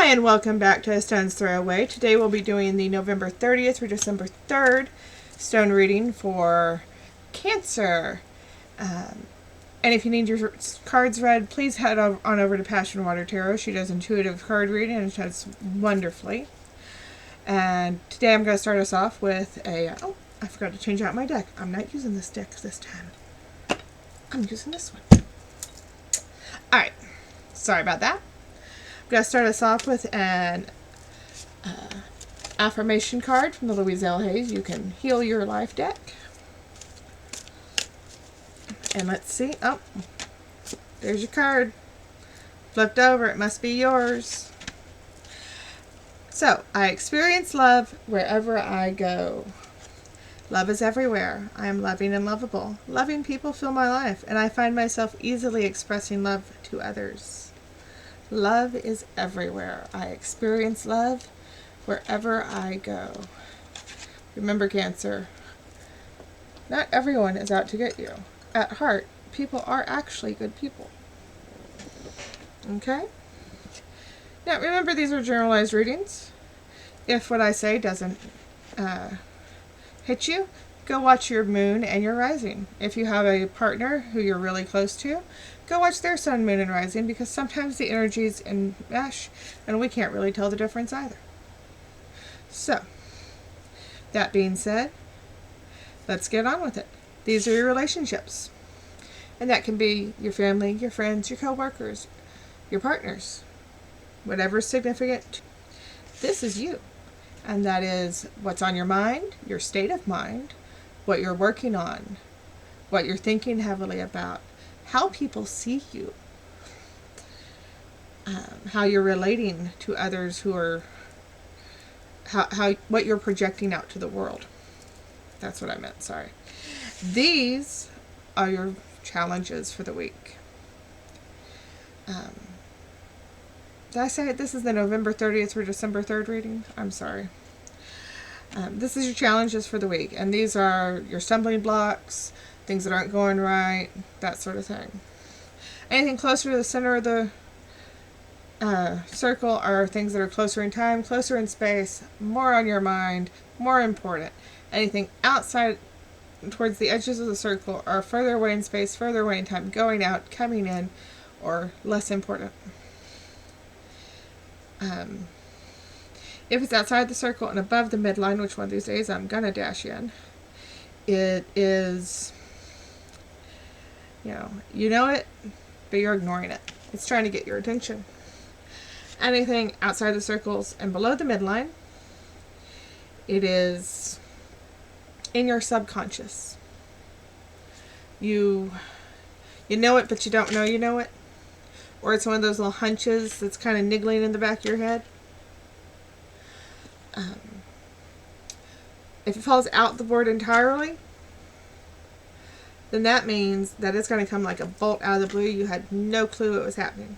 Hi, and welcome back to AStonesThrowAway. Today we'll be doing the November 30th through December 3rd stone reading for Cancer. And if you need your cards read, please head on over to Passion Water Tarot. She does intuitive card reading and she does wonderfully. And today I'm going to start us off with a... oh, I forgot to change out my deck. I'm not using this deck this time. I'm using this one. Alright, sorry about that. I'm going to start us off with an affirmation card from the Louise L. Hayes You Can Heal Your Life deck. And let's see. Oh, there's your card. Flipped over. It must be yours. So, I experience love wherever I go. Love is everywhere. I am loving and lovable. Loving people fill my life, and I find myself easily expressing love to others. Love is everywhere. I experience love wherever I go. Remember, Cancer, not everyone is out to get you. At heart, people are actually good people. Okay? Now, remember, these are generalized readings. If what I say doesn't hit you, go watch your moon and your rising. If you have a partner who you're really close to, go watch their sun, moon, and rising, because sometimes the energies enmesh and we can't really tell the difference either. So, that being said, let's get on with it. These are your relationships. And that can be your family, your friends, your co-workers, your partners, whatever's significant. This is you. And that is what's on your mind, your state of mind, what you're working on, what you're thinking heavily about, how people see you, how you're relating to others who are, what you're projecting out to the world. That's what I meant, sorry. These are your challenges for the week. Did I say this is the November 30th through December 3rd reading? I'm sorry. This is your challenges for the week, and these are your stumbling blocks, things that aren't going right, that sort of thing. Anything closer to the center of the circle are things that are closer in time, closer in space, more on your mind, more important. Anything outside towards the edges of the circle are further away in space, further away in time, going out, coming in, or less important. If it's outside the circle and above the midline, which one of these days I'm gonna dash in, it is, you know it, but you're ignoring it. It's trying to get your attention. Anything outside the circles and below the midline, it is in your subconscious. You know it, but you don't know you know it. Or it's one of those little hunches that's kind of niggling in the back of your head. If it falls out the board entirely, then that means that it's going to come like a bolt out of the blue. You had no clue it was happening.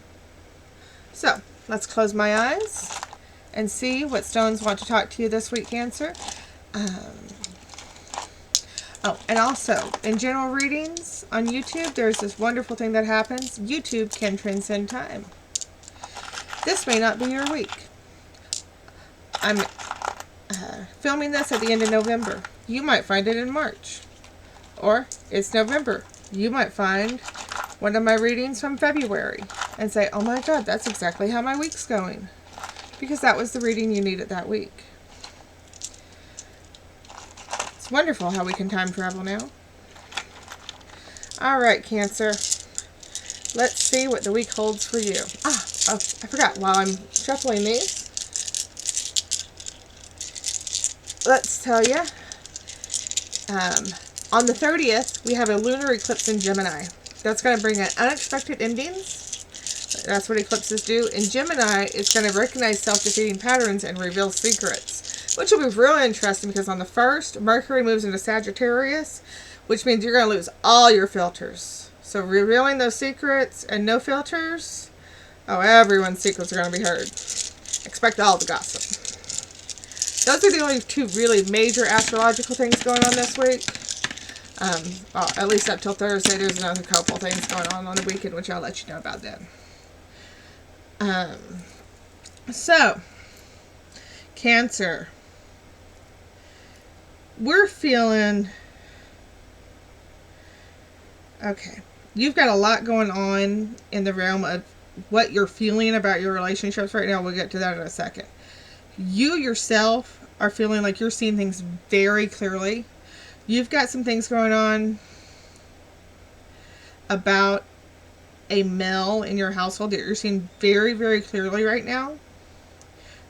So, let's close my eyes and see what stones want to talk to you this week, Cancer. Oh, and also, in general readings on YouTube, there's this wonderful thing that happens. YouTube can transcend time. This may not be your week. I'm filming this at the end of November. You might find it in March. Or, it's November. You might find one of my readings from February and say, oh my God, that's exactly how my week's going. Because that was the reading you needed that week. It's wonderful how we can time travel now. Alright, Cancer. Let's see what the week holds for you. I forgot. While I'm shuffling these, let's tell you, on the 30th, we have a lunar eclipse in Gemini. That's going to bring in unexpected endings. That's what eclipses do. In Gemini, it's going to recognize self-defeating patterns and reveal secrets, which will be really interesting because on the 1st, Mercury moves into Sagittarius, which means you're going to lose all your filters. So revealing those secrets and no filters, oh, everyone's secrets are going to be heard. Expect all the gossip. Those are the only two really major astrological things going on this week. Well, at least up till Thursday, there's another couple things going on the weekend, which I'll let you know about then. So, Cancer. We're feeling... Okay. You've got a lot going on in the realm of what you're feeling about your relationships right now. We'll get to that in a second. You yourself are feeling like you're seeing things very clearly. You've got some things going on about a male in your household that you're seeing very, very clearly right now.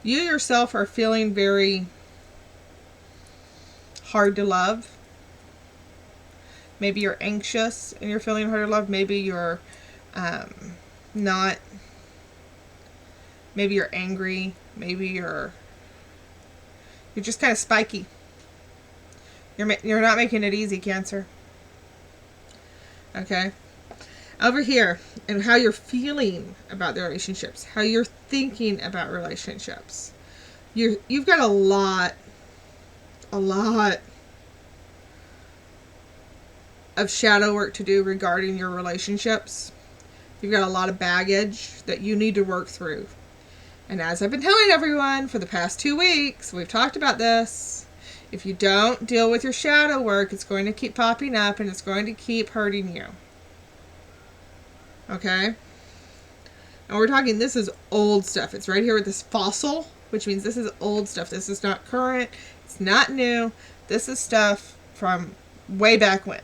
You yourself are feeling very hard to love. Maybe you're anxious and you're feeling hard to love. Maybe you're not. Maybe you're angry. Maybe you're just kind of spiky. You're not making it easy, Cancer. Okay? Over here, and how you're feeling about the relationships, how you're thinking about relationships. You've got a lot of shadow work to do regarding your relationships. You've got a lot of baggage that you need to work through. And as I've been telling everyone for the past 2 weeks, we've talked about this. If you don't deal with your shadow work, it's going to keep popping up and it's going to keep hurting you. Okay? And we're talking, this is old stuff. It's right here with this fossil, which means this is old stuff. This is not current. It's not new. This is stuff from way back when.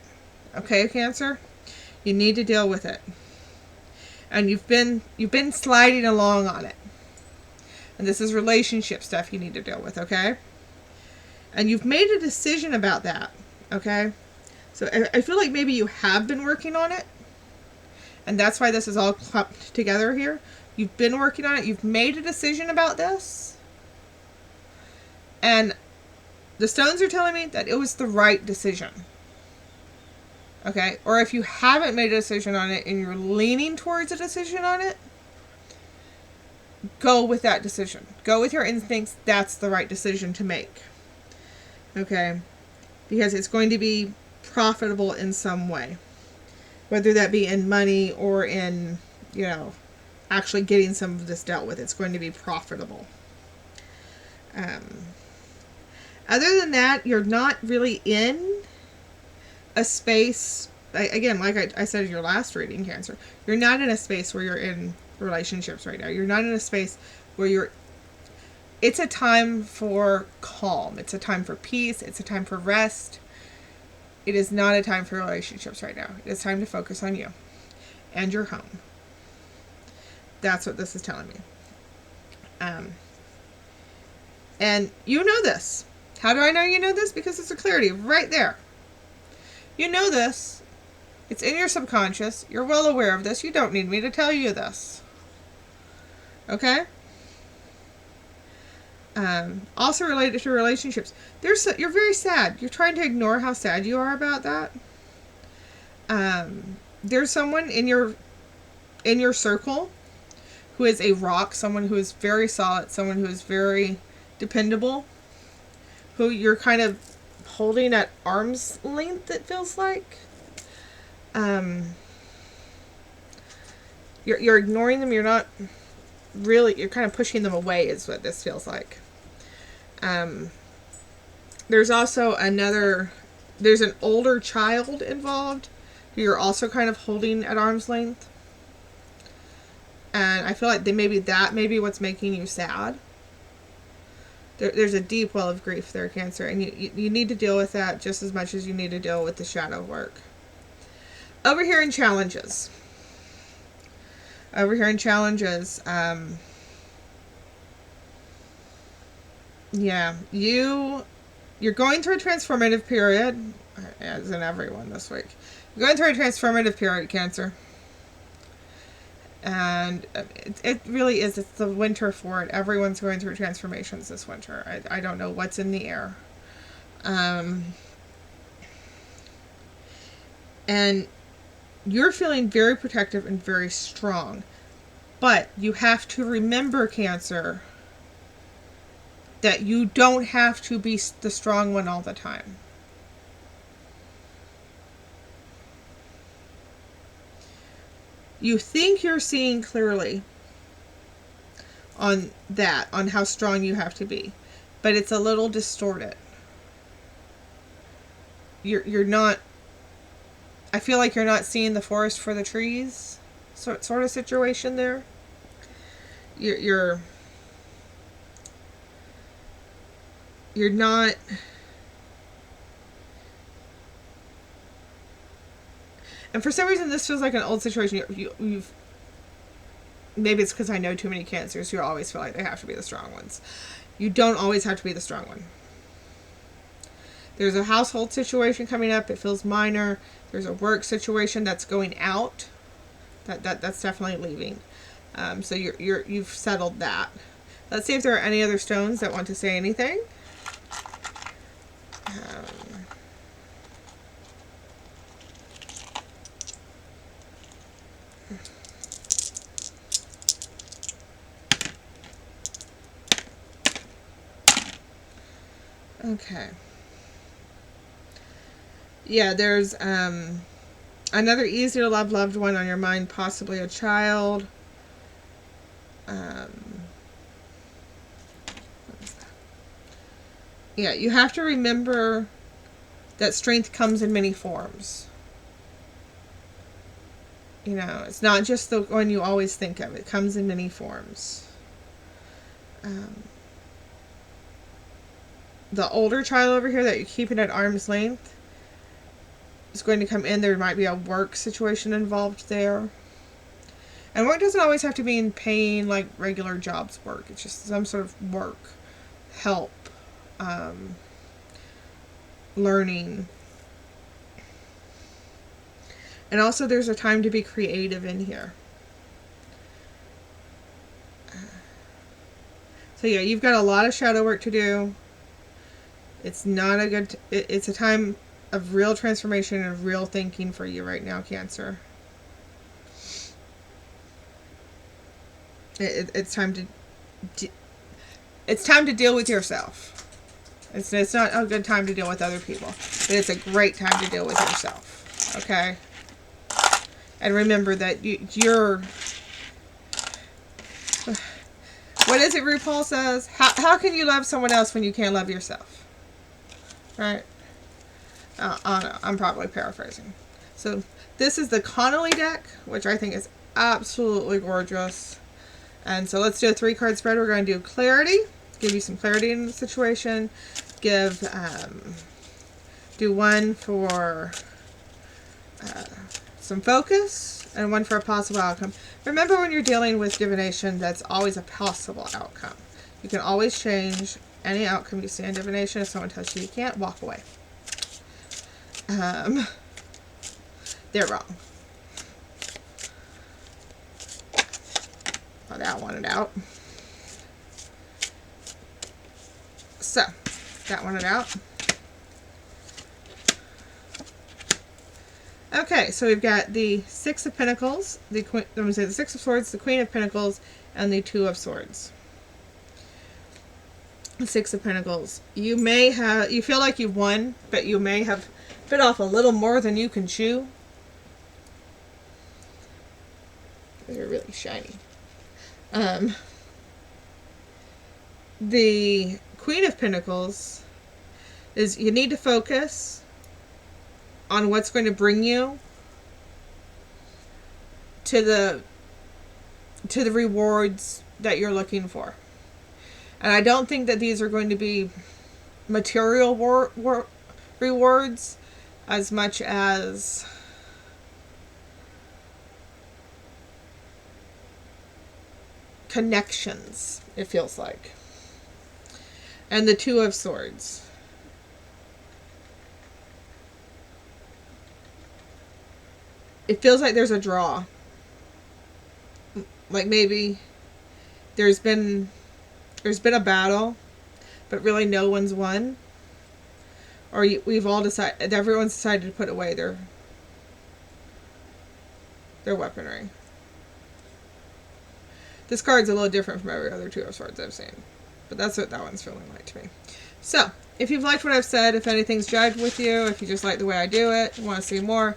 Okay, Cancer? You need to deal with it. And you've been sliding along on it. And this is relationship stuff you need to deal with, okay? And you've made a decision about that, okay? So I feel like maybe you have been working on it. And that's why this is all clumped together here. You've been working on it. You've made a decision about this. And the stones are telling me that it was the right decision. Okay? Or if you haven't made a decision on it and you're leaning towards a decision on it, go with that decision. Go with your instincts. That's the right decision to make. Okay? Because it's going to be profitable in some way. Whether that be in money or in, actually getting some of this dealt with. It's going to be profitable. Other than that, you're not really in a space, again, like I said in your last reading, Cancer, you're not in a space where you're in relationships right now. You're not in a space where it's a time for calm. It's a time for peace. It's a time for rest. It is not a time for relationships right now. It is time to focus on you and your home. That's what this is telling me. And you know this. How do I know you know this? Because it's a clarity right there. You know this. It's in your subconscious. You're well aware of this. You don't need me to tell you this. Okay? Also related to relationships. You're very sad. You're trying to ignore how sad you are about that. There's someone in your circle who is a rock, someone who is very solid, someone who is very dependable, who you're kind of holding at arm's length, it feels like. You're ignoring them. You're not really, you're kind of pushing them away is what this feels like. There's also there's an older child involved who you're also kind of holding at arm's length. And I feel like maybe what's making you sad. There's a deep well of grief there, Cancer, and you need to deal with that just as much as you need to deal with the shadow work. Over here in challenges. Yeah, you're going through a transformative period, as in everyone this week. You're going through a transformative period, Cancer. And it really is. It's the winter for it. Everyone's going through transformations this winter. I don't know what's in the air. And you're feeling very protective and very strong. But you have to remember, Cancer, that you don't have to be the strong one all the time. You think you're seeing clearly, on that, on how strong you have to be. But it's a little distorted. You're not, I feel like you're not seeing the forest for the trees sort of situation there. You're not, and for some reason this feels like an old situation. You've maybe it's because I know too many Cancers who always feel like they have to be the strong ones. You don't always have to be the strong one. There's a household situation coming up. It feels minor. There's a work situation that's going out. That's definitely leaving. So you've settled that. Let's see if there are any other stones that want to say anything. Okay. Yeah, there's another easy to love loved one on your mind, possibly a child. Yeah, you have to remember that strength comes in many forms. You know, it's not just the one you always think of. It comes in many forms. The older child over here that you're keeping at arm's length is going to come in. There might be a work situation involved there. And work doesn't always have to mean paying like regular jobs work. It's just some sort of work, help, learning. And also there's a time to be creative in here. So yeah, you've got a lot of shadow work to do. It's not a good, it's a time of real transformation and of real thinking for you right now, Cancer. It's time to deal with yourself. It's not a good time to deal with other people, but it's a great time to deal with yourself. Okay? And remember that you're, what is it RuPaul says? How can you love someone else when you can't love yourself? Right? I'm probably paraphrasing. So this is the Connolly deck, which I think is absolutely gorgeous. And so let's do a 3-card spread. We're going to do clarity, give you some clarity in the situation. Do one for some focus and one for a possible outcome. Remember, when you're dealing with divination, that's always a possible outcome. You can always change any outcome you see in divination. If someone tells you you can't, walk away. They're wrong. Oh, that wanted out. So, that wanted out. Okay, so we've got the 6 of Pentacles, the 6 of Swords, the Queen of Pentacles, and the 2 of Swords. The 6 of Pentacles. You feel like you've won, but you may have bit off a little more than you can chew. They're really shiny. The Queen of Pentacles is you need to focus on what's going to bring you to the rewards that you're looking for. And I don't think that these are going to be material rewards as much as connections, it feels like. And the 2 of Swords. It feels like there's a draw. Like maybe there's been a battle, but really no one's won. Or everyone's decided to put away their weaponry. This card's a little different from every other 2 of Swords I've seen. But that's what that one's feeling like to me. So, if you've liked what I've said, if anything's jived with you, if you just like the way I do it, want to see more,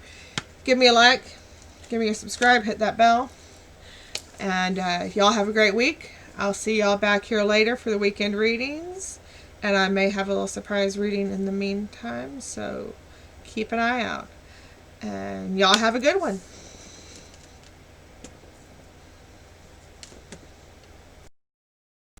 give me a like, give me a subscribe, hit that bell. And y'all have a great week. I'll see y'all back here later for the weekend readings. And I may have a little surprise reading in the meantime, so keep an eye out. And y'all have a good one.